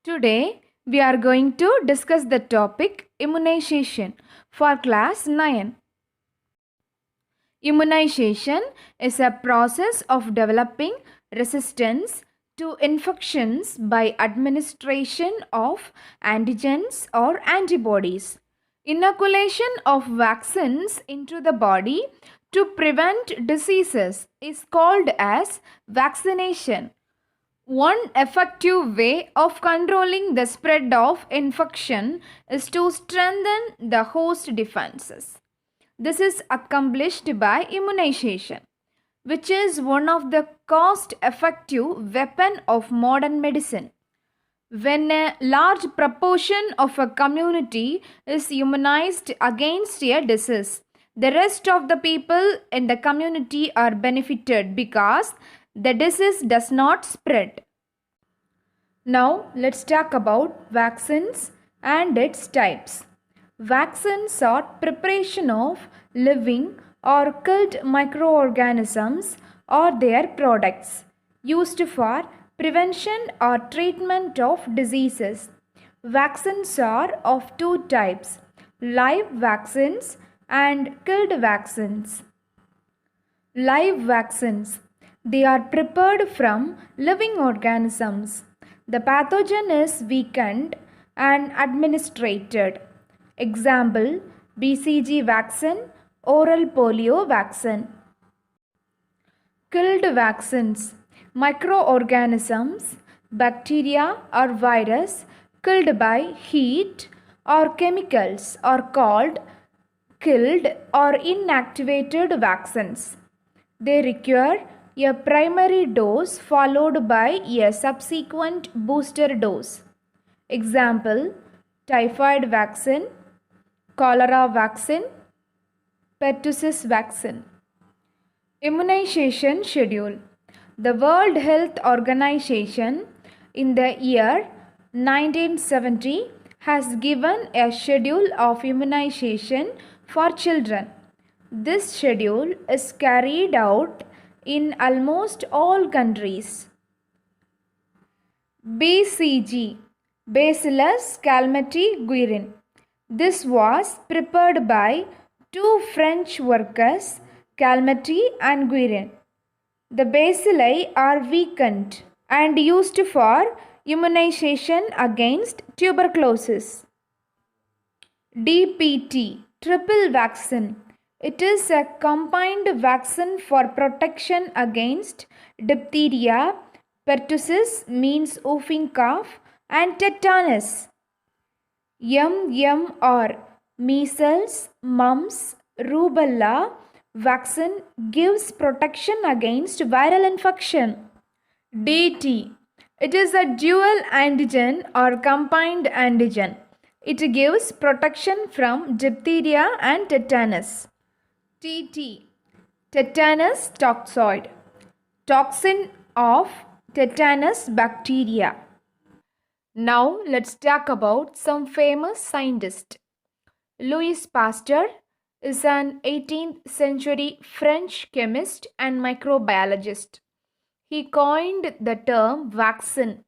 Today, we are going to discuss the topic immunization for class 9. Immunization is a process of developing resistance to infections by administration of antigens or antibodies. Inoculation of vaccines into the body to prevent diseases is called as vaccination. One effective way of controlling the spread of infection is to strengthen the host defenses. This is accomplished by immunization, which is one of the cost-effective weapons of modern medicine. When a large proportion of a community is immunized against a disease, the rest of the people in the community are benefited because the disease does not spread. Now let's talk about vaccines and its types. Vaccines are preparation of living or killed microorganisms or their products used for prevention or treatment of diseases. Vaccines are of two types: live vaccines and killed vaccines. Live vaccines. They are prepared from living organisms. The pathogen is weakened and administered. Example: BCG vaccine, oral polio vaccine. Killed vaccines. Microorganisms, bacteria or virus killed by heat or chemicals are called killed or inactivated vaccines. They require a primary dose followed by a subsequent booster dose. Example: typhoid vaccine, cholera vaccine, pertussis vaccine. Immunization schedule. The World Health Organization in the year 1970 has given a schedule of immunization for children. This schedule is carried out in almost all countries. BCG, Bacillus calmette-guerin. This was prepared by two French workers, Calmette and Guerin. The bacilli are weakened and used for immunization against tuberculosis. DPT, triple vaccine. It is a combined vaccine for protection against diphtheria, pertussis means whooping cough, and tetanus. MMR, measles, mumps, rubella vaccine gives protection against viral infection. DT, it is a dual antigen or combined antigen. It gives protection from diphtheria and tetanus. TT, tetanus toxoid, toxin of tetanus bacteria. Now let's talk about some famous scientists. Louis Pasteur is an 18th century French chemist and microbiologist. He coined the term vaccine.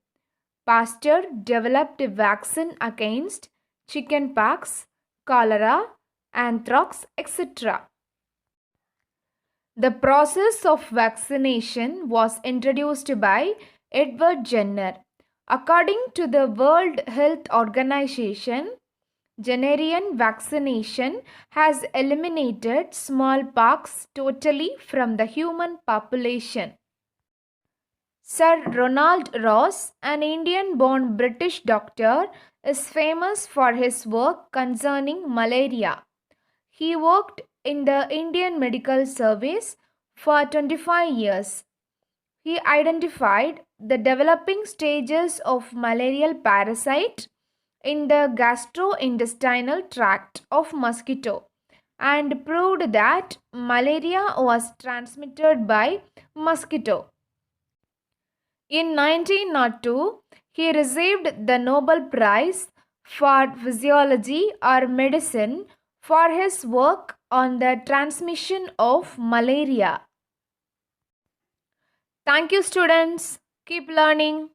Pasteur developed a vaccine against chickenpox, cholera, anthrax, etc. The process of vaccination was introduced by Edward Jenner. According to the World Health Organization, Jennerian vaccination has eliminated smallpox totally from the human population. Sir Ronald Ross, an Indian-born British doctor, is famous for his work concerning malaria. He worked in the Indian Medical Service for 25 years. He identified the developing stages of malarial parasite in the gastrointestinal tract of mosquito and proved that malaria was transmitted by mosquito. In 1902, he received the Nobel Prize for Physiology or Medicine for his work on the transmission of malaria. Thank you, students. Keep learning.